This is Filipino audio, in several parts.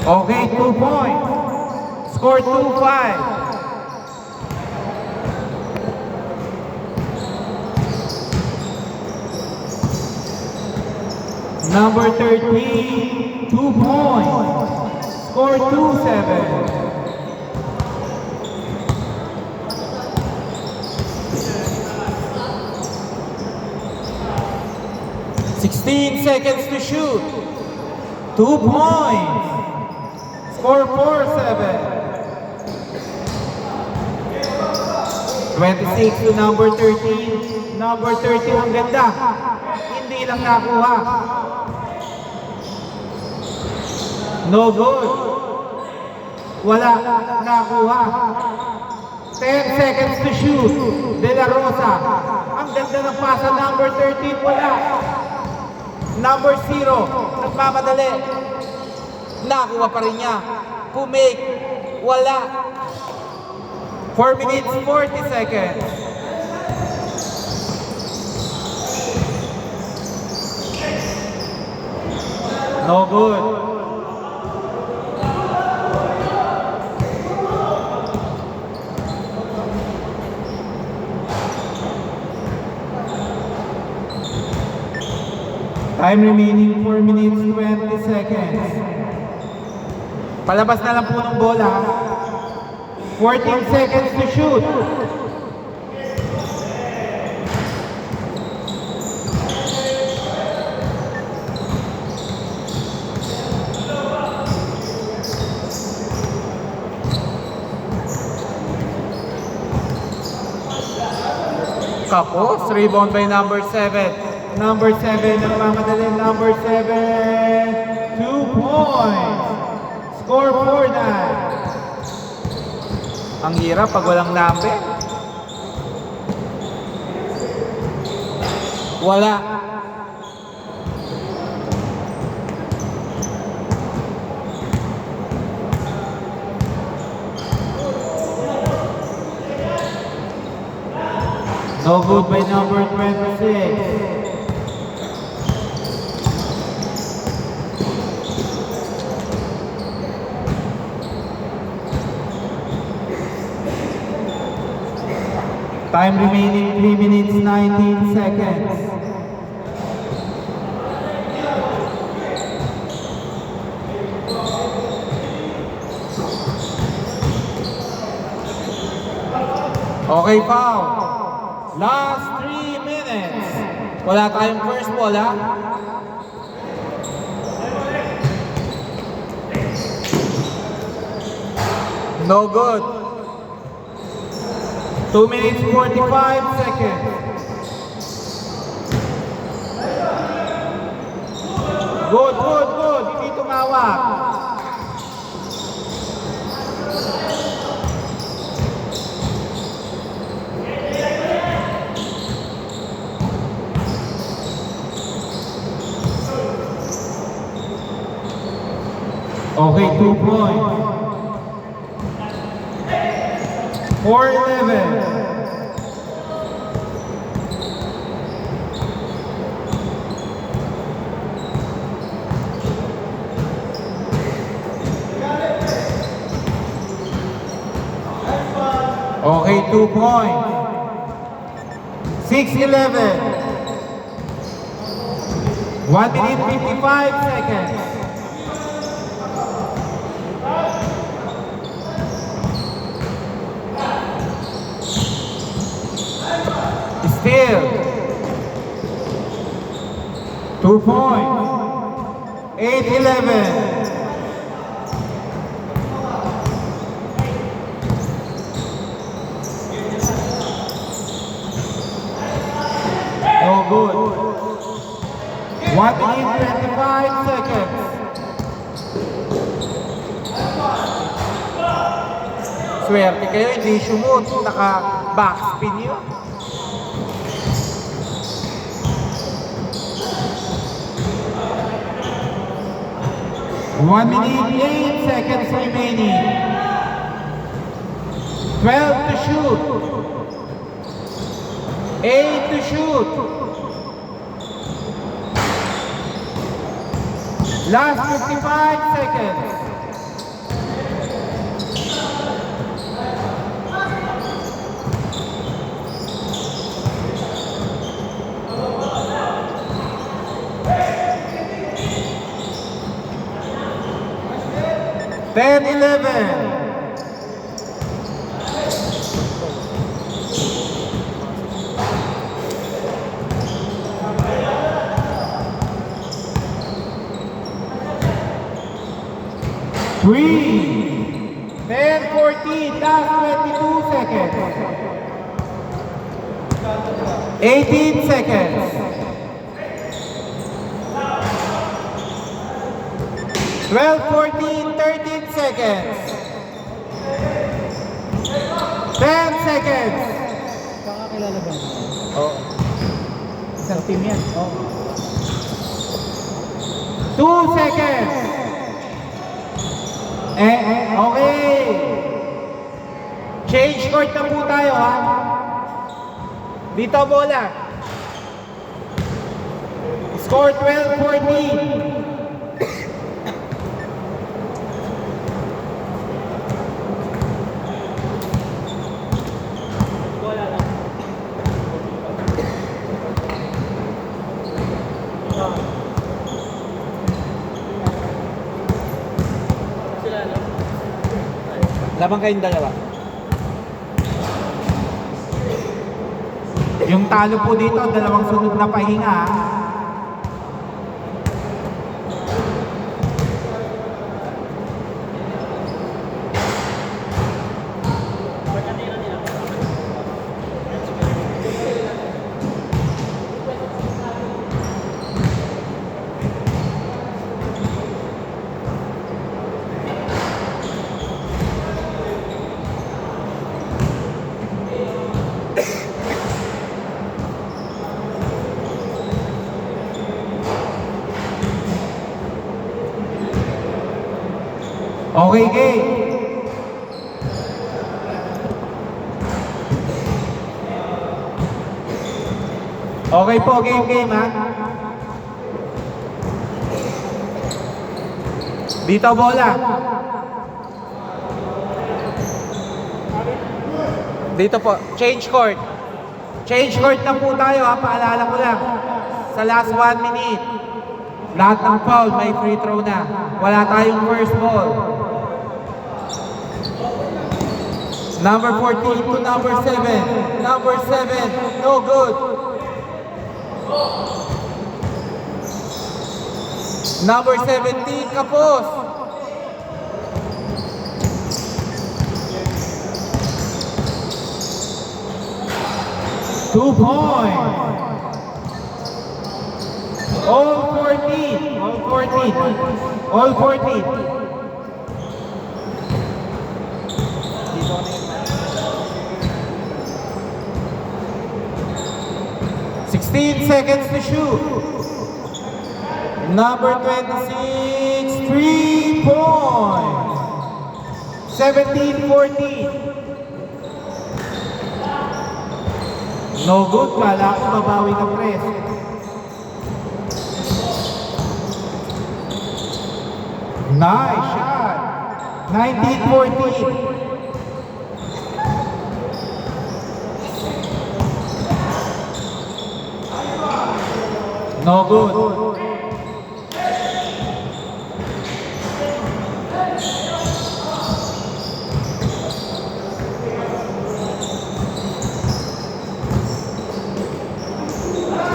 Okay, 2 points. Score 2-5. Number 13, 2 points. Score 2-7. 16 seconds to shoot. 2 points. Score 4-7. 26 to number 13. Number 13 ang ganda. Hindi lang nakuha. No good. Wala nakuha. 10 seconds to shoot. De La Rosa. Ang ganda ng pasa. Number 13. Wala. Number 0. Nagmamadali. Nakuha pa rin niya. Pumake. Wala. 4 minutes, 40 seconds. No good. Time remaining 4 minutes, 20 seconds. Palabas na lang po ng bola. 14 seconds to shoot. Kapos, rebound by number 7. Number 7, nagmamadali. Number 7, 2 points. Score 4-9. Ang hirap pag walang number. Wala. No good by number 26. Time remaining 3 minutes, 19 seconds. Okay, foul. Last 3 minutes. Wala tayong first ball, ha? No good. 2 minutes, 45 seconds. Good, good, good. Hindi tumawag. Okay, 2 points. 4-11. Okay, 2 points. 6-11. 1 minute, 55 seconds. Still 2 points. 8-11. No good. 1 minute 25 seconds. Swerte kayo, hindi sumut. Naka-backspin yun. One minute, 8 seconds remaining. 12 to shoot. 8 to shoot. Last 55 seconds. 10-11. Three. 10-14. Last 22 seconds. 18 seconds. 12-14. 13 seconds. 10 seconds. Kakakilala ba? Oh. Isang team yan. Oh. 2 seconds. Okay. Change court na po tayo, ha? Dito bola. Score 12-14. Labang kayong dalawa. Yung talo po dito, dalawang sunod na pahinga, ha? Okay, game. Okay po, game, ha? Dito bola. Dito po, change court. Change court na po tayo, ha? Paalala ko lang. Sa last 1 minute, lahat ng foul may free throw na. Wala tayong first ball. Number 14 to number 7. Number 7, no good. Number 17, kapos. Two points. All 14. All 14. All 14. 16 seconds to shoot. Number 26, 3 points. 17-14. No good, kala ko babawi ka press. Nice shot. 19-14. No good.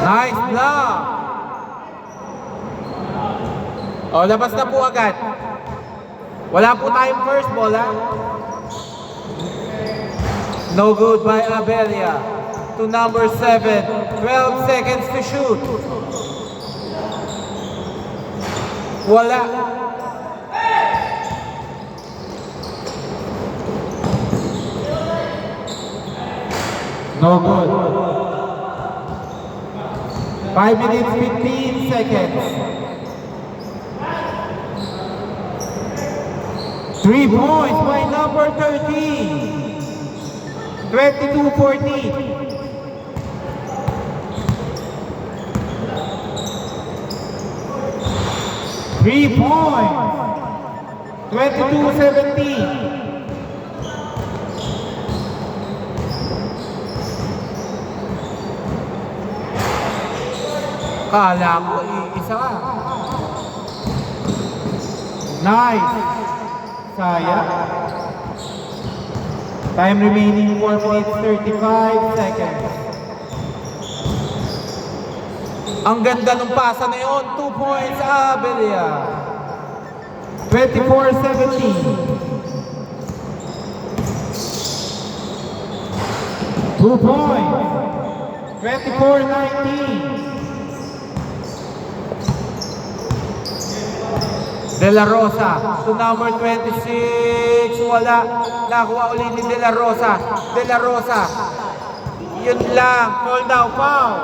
Nice block. O, labas na po agad. Wala po tayong first ball, ha? No good by Abelia. To number 7. 12 seconds to shoot. Wala. No good. 5 minutes, 15 seconds. 3 points by number 13. 22-14. Three points. 22-17. Kala ko isa ka. Nice. Sayang. Time remaining 4 minutes 35 seconds. Ang ganda ng pasa na yun. 2 points, Abelia. 24-17. 2 points. 24-19. De La Rosa to number 26. Wala. Nakuha ulit ni De La Rosa. De La Rosa. Yun lang. Fall down. Foul.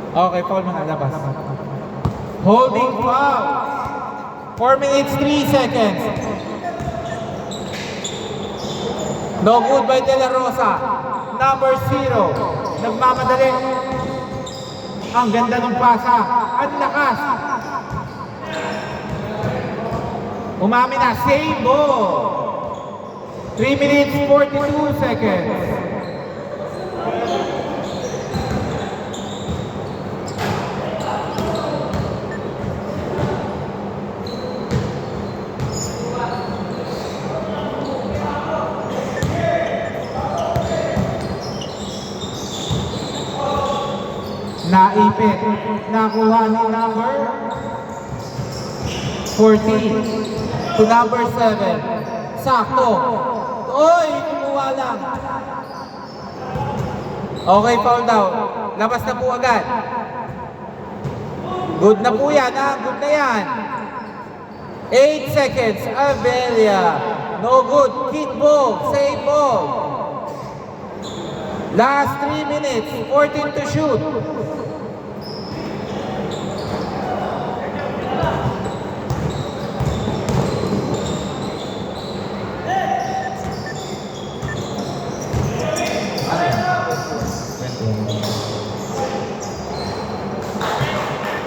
Okay, foul muna. Labas. Holding foul. 4 minutes 3 seconds. No good by De La Rosa. Number 0. Nagmamadali. Ang ganda ng pasa. Ang lakas. Umami na. Same ball. 3 minutes 42 seconds. Naipit. Nakuha ni number 14 to number 7. Sakto. Oy, kumuha lang. Okay, foul daw. Labas na po agad. Good na po yan, ha? Good na yan. 8 seconds. Abelia. No good. Hit ball. Save ball. Last 3 minutes. 14 to shoot.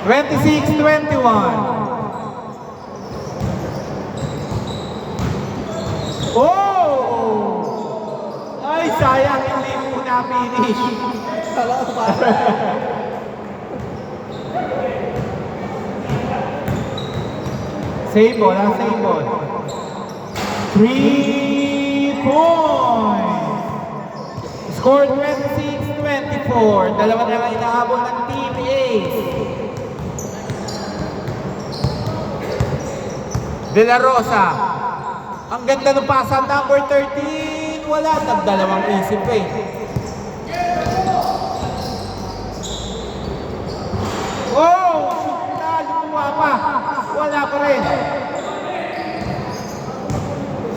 Twenty-six, 21. Oh! Ay, sayang hindi po na-finish. Save ball, ha? Save ball. 3 points. Score 26-24. Dalawa na lang inahabol ng Team Ace. De La Rosa. Ang ganda ng pasa. Number 13. Wala. Nagdalawang isip eh. Oh! Shoot na. Lumuha pa. Wala pa rin.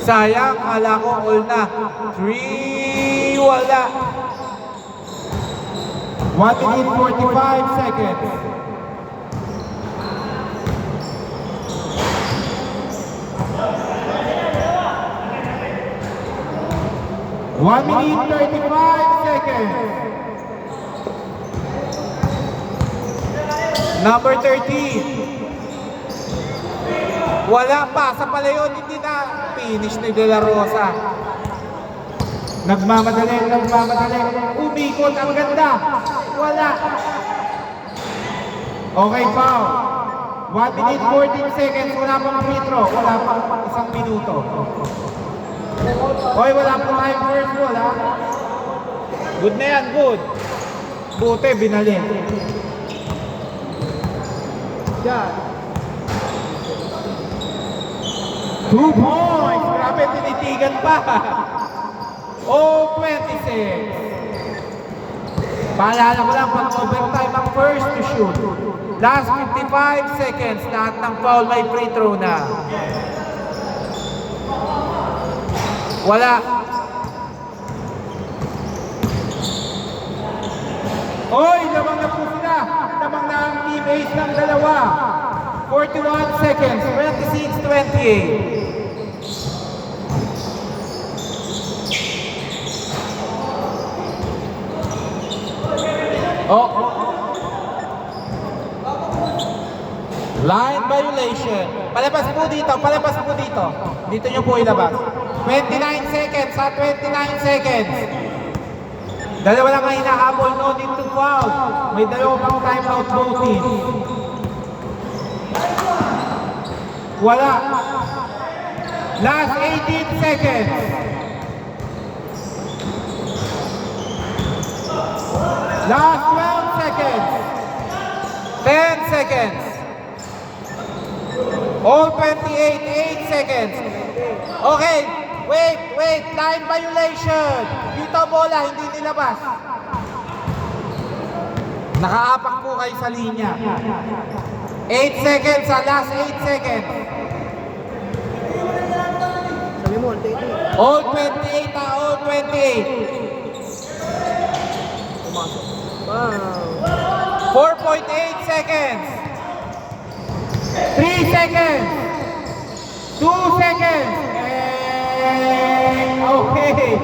Sayang. Kala ko all na. 3. Wala. 1 minute 45 seconds. 1 minute 35 seconds. Number 13. Wala pa. Sa pala yun, hindi na finish ni De La Rosa. Nagmamadali. Umikot. Ang ganda. Wala. Okay, foul. 1 minute 14 seconds. Wala pang free throw. Wala pang 1 minuto. Hoy, wala po tayong first ball, ha? Good na yan, good. Buti, binalin. Yan. 2 points. Grabe, tinitigan pa. Oh, 26. Paalala ko lang, pag overtime ang first to shoot. Last 55 seconds, lahat ng foul may free throw na. Wala. Oy, lamang na po sila. Lamang na ang Team Ace ng dalawa. 41 seconds, 26-28. Oh. Line violation. Palabas po dito, Dito nyo po ilabas. 29 seconds, 29 seconds. Dalawa lang ang hinahabol, no need to foul. May dalawa pang timeout both teams. Wala. Last 18 seconds. Last 12 seconds. 10 seconds. All 28, 8 seconds. Okay, wait, line violation. Dito bola, hindi nilabas. Nakaapak po kayo sa linya. 8 seconds sa last 8 seconds. Sabi mo, take it. All 28 na, all 28. Pumasok. Wow. 4.8 seconds. 3 seconds. 2 seconds. And okay.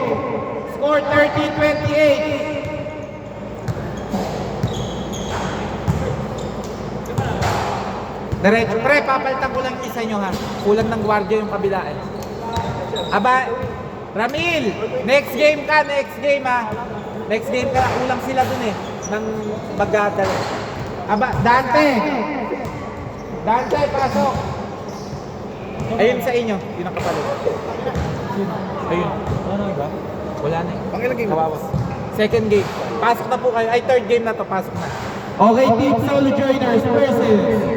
Score 30-28. Diretso. Pre, papalitan ko lang isa nyo ha. Kulang ng gwardiya yung kabila eh. Aba, Ramil, next game ka, next game ha. Next game ka, kulang sila dun eh. Nang magdadal. Aba, Dante. Dante, pasok. Ayun sa inyo, yun ang kapalit. Ayun. Ano ba? Wala na eh. Pangilang game? Kawawa. Second game. Pasok na po kayo. Ay, third game na to, pasok na. Okay, Team Solo Joiners versus